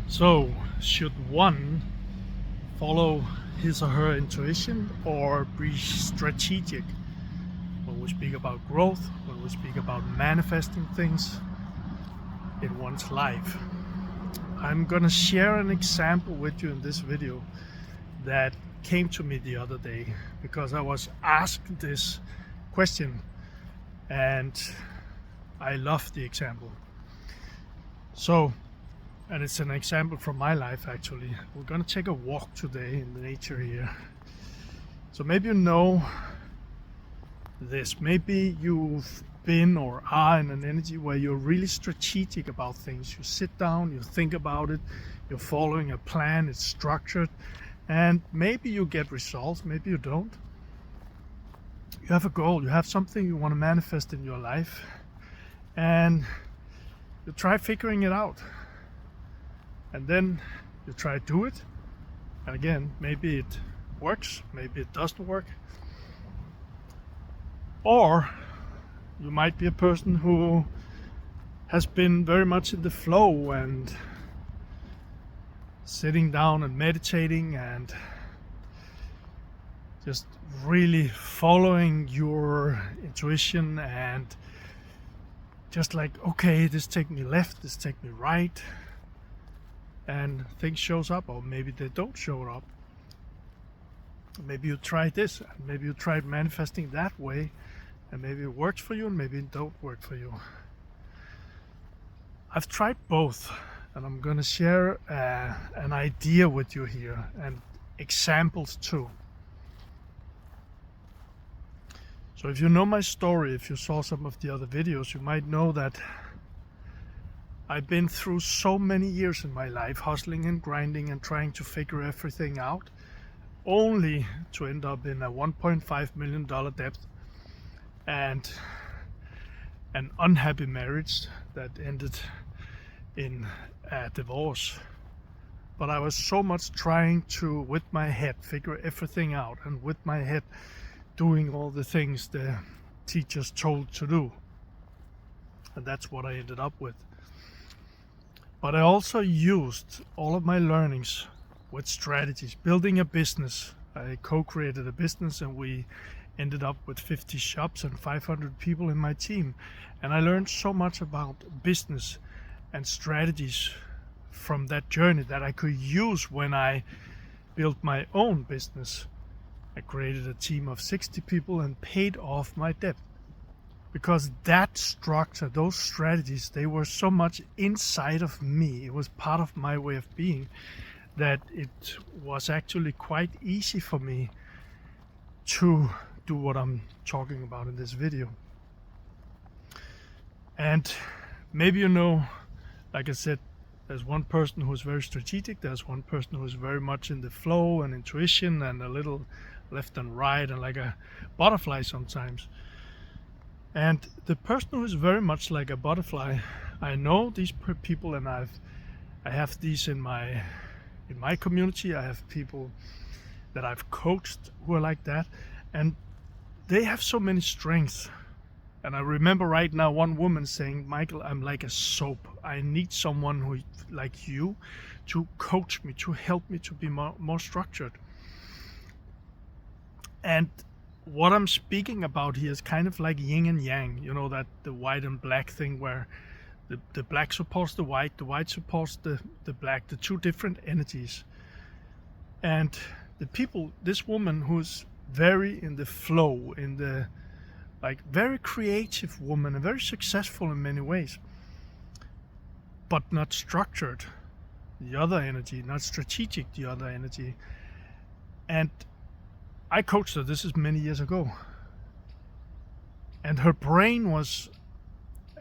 So, should one follow his or her intuition or be strategic? When we speak about growth, when we speak about manifesting things in one's life, I'm gonna share an example with you in this video that came to me the other day because I was asked this question and I love the example. And it's an example from my life actually. We're gonna take a walk today in the nature here. So maybe you know this. Maybe you've been or are in an energy where you're really strategic about things. You sit down, you think about it, you're following a plan, it's structured, and maybe you get results, maybe you don't. You have a goal, you have something you want to manifest in your life, and you try figuring it out. And then you try to do it, and again, maybe it works, maybe it doesn't work. Or you might be a person who has been very much in the flow and sitting down and meditating and just really following your intuition and just like, okay, this take me left, this take me right, and things shows up, or maybe they don't show up. Maybe you tried this, and maybe you tried manifesting that way, and maybe it works for you and maybe it don't work for you. I've tried both, and I'm gonna share an idea with you here and examples too. So if you know my story, if you saw some of the other videos, you might know that I've been through so many years in my life hustling and grinding and trying to figure everything out, only to end up in a $1.5 million debt and an unhappy marriage that ended in a divorce. But I was so much trying to, with my head, figure everything out, and with my head doing all the things the teachers told to do. And that's what I ended up with. But I also used all of my learnings with strategies, building a business. I co-created a business and we ended up with 50 shops and 500 people in my team. And I learned so much about business and strategies from that journey that I could use when I built my own business. I created a team of 60 people and paid off my debt. Because that structure, those strategies, they were so much inside of me. It was part of my way of being that it was actually quite easy for me to do what I'm talking about in this video. And maybe you know, like I said, there's one person who's very strategic, there's one person who's very much in the flow and intuition and a little left and right and like a butterfly sometimes. And the person who is very much like a butterfly, I know these people, and I have these in my community. I have people that I've coached who are like that, and they have so many strengths. And I remember right now one woman saying, "Michael, I'm like a soap. I need someone who like you to coach me, to help me to be more structured." And what I'm speaking about here is kind of like yin and yang, you know, that the white and black thing where the black supports the white supports the black, the two different energies. And the people, this woman who's very in the flow, in the like very creative woman and very successful in many ways, but not structured, the other energy, not strategic, the other energy. And I coached her, this is many years ago. And her brain was,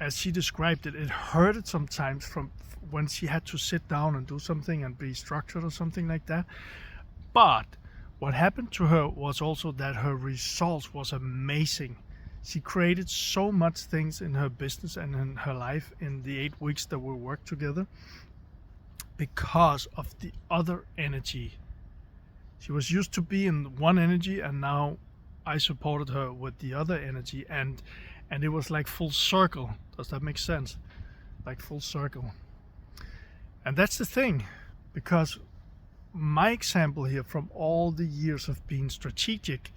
as she described it, it hurted sometimes from when she had to sit down and do something and be structured or something like that. But what happened to her was also that her results was amazing. She created so much things in her business and in her life in the 8 weeks that we worked together because of the other energy. She was used to be in one energy, and now I supported her with the other energy, and it was like full circle. Does that make sense? Like full circle. And that's the thing, because my example here from all the years of being strategic,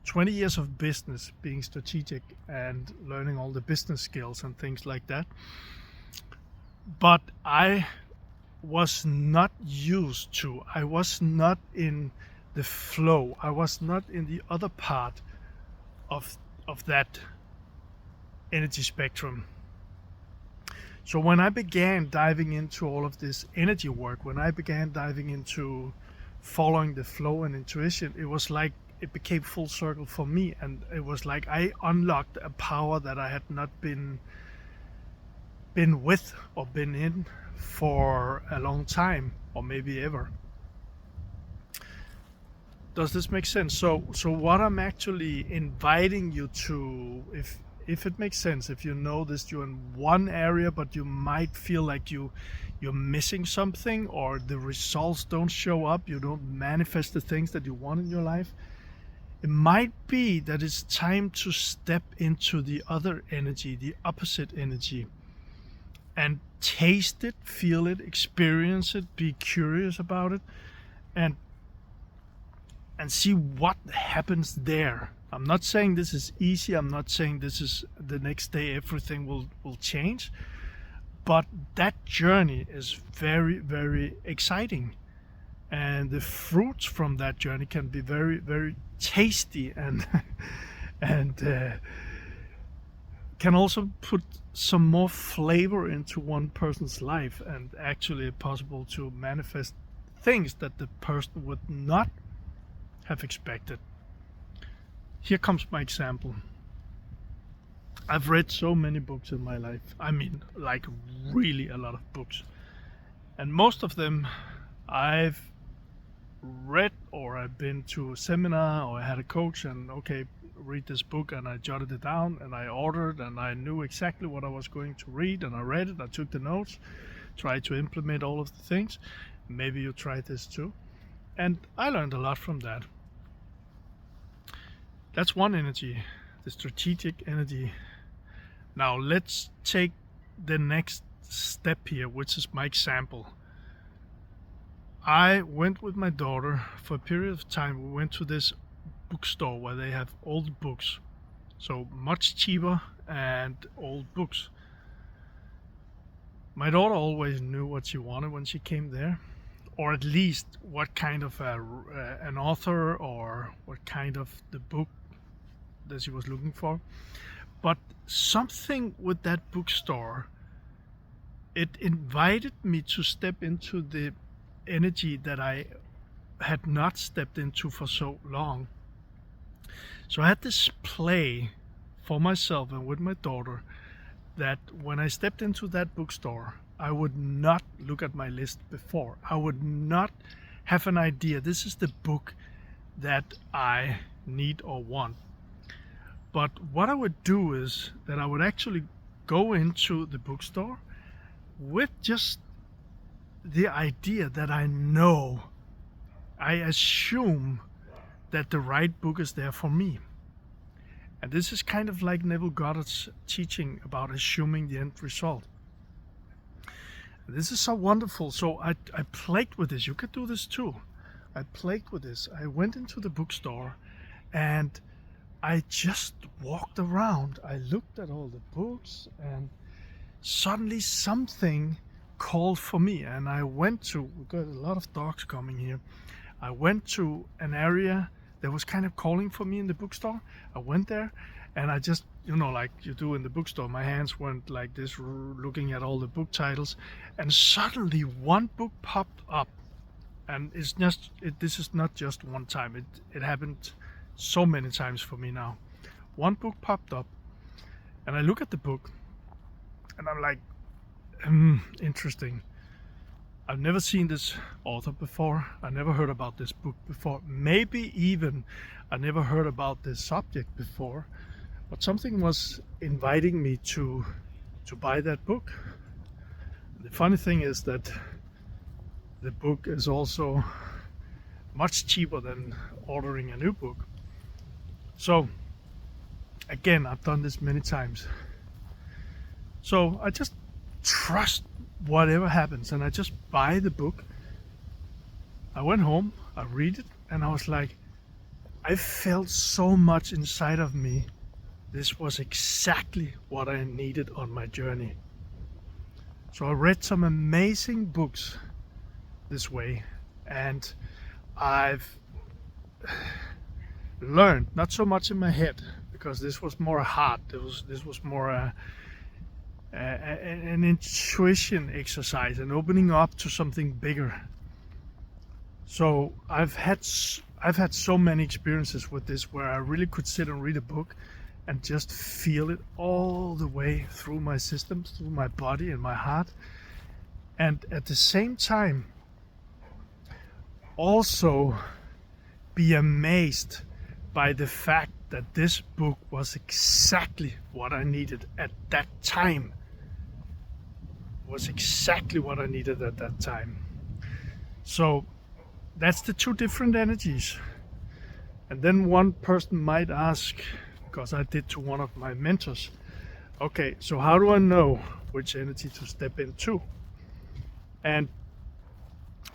20 years of business being strategic and learning all the business skills and things like that. But I was not used to, I was not in the flow, I was not in the other part of that energy spectrum. So when I began diving into all of this energy work, when I began diving into following the flow and intuition, it was like it became full circle for me, and it was like I unlocked a power that I had not been with or been in for a long time, or maybe ever. Does this make sense? So what I'm actually inviting you to, if it makes sense, if you know this, you're in one area but you might feel like you're missing something, or the results don't show up, you don't manifest the things that you want in your life, it might be that it's time to step into the other energy, the opposite energy, and taste it, feel it, experience it, be curious about it, and see what happens there. I'm not saying this is easy. I'm not saying this is the next day everything will change. But that journey is very, very exciting. And the fruits from that journey can be very, very tasty, and can also put some more flavor into one person's life, and actually possible to manifest things that the person would not have expected. Here comes my example. I've read so many books in my life. I mean, like really a lot of books. And most of them I've read, or I've been to a seminar, or I had a coach and okay, read this book, and I jotted it down and I ordered, and I knew exactly what I was going to read, and I read it, I took the notes, tried to implement all of the things. Maybe you tried this too. And I learned a lot from that. That's one energy, the strategic energy. Now let's take the next step here, which is my example. I went with my daughter for a period of time. We went to this bookstore where they have old books, so much cheaper, and old books. My daughter always knew what she wanted when she came there, or at least what kind of an author, or what kind of the book that she was looking for. But something with that bookstore, it invited me to step into the energy that I had not stepped into for so long. So I had this play for myself and with my daughter, that when I stepped into that bookstore, I would not look at my list before. I would not have an idea, this is the book that I need or want. But what I would do is that I would actually go into the bookstore with just the idea that I know, I assume that the right book is there for me. And this is kind of like Neville Goddard's teaching about assuming the end result. This is so wonderful. So I played with this. You could do this too. I played with this. I went into the bookstore and I just walked around. I looked at all the books, and suddenly something called for me. And I went to, we got a lot of dogs coming here. I went to an area that was kind of calling for me in the bookstore. I went there and I just, like you do in the bookstore, my hands went like this, looking at all the book titles. And suddenly one book popped up. And this is not just one time. It happened so many times for me now. One book popped up and I look at the book and I'm like, interesting. I've never seen this author before. I never heard about this book before. Maybe even I never heard about this subject before. But something was inviting me to buy that book. The funny thing is that the book is also much cheaper than ordering a new book. So again, I've done this many times. So I just trust whatever happens, and I just buy the book. I went home, I read it, and I was like, I felt so much inside of me. This was exactly what I needed on my journey. So I read some amazing books this way, and I've learned, not so much in my head, because this was more heart. This was more an intuition exercise, and opening up to something bigger. So I've had so many experiences with this where I really could sit and read a book and just feel it all the way through my systems, through my body and my heart, and at the same time also be amazed by the fact that this book was exactly what I needed at that time. Was exactly what I needed at that time. So that's the two different energies. And then one person might ask, because I did to one of my mentors, okay, so how do I know which energy to step into? And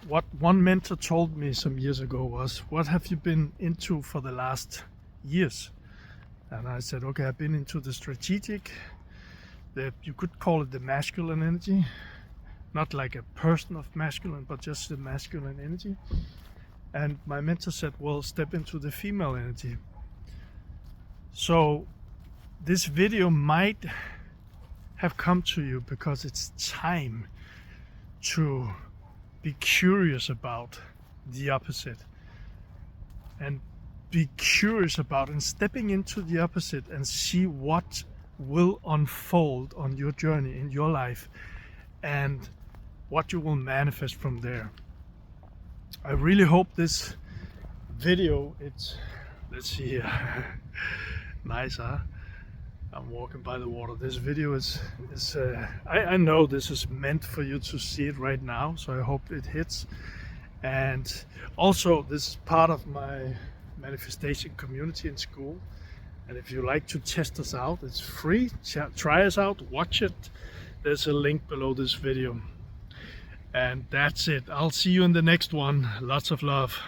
what one mentor told me some years ago was, what have you been into for the last years? And I said, okay, I've been into the strategic, you could call it the masculine energy, not like a person of masculine, but just the masculine energy. And my mentor said, well, step into the female energy. So this video might have come to you because it's time to be curious about the opposite, and be curious about and stepping into the opposite and see what will unfold on your journey in your life and what you will manifest from there. I really hope this video, let's see here, nice, huh? I'm walking by the water. This video is I know this is meant for you to see it right now, so I hope it hits. And also, this is part of my manifestation community in school. And if you like to test us out, it's free. Try us out, watch it. There's a link below this video. And that's it. I'll see you in the next one. Lots of love.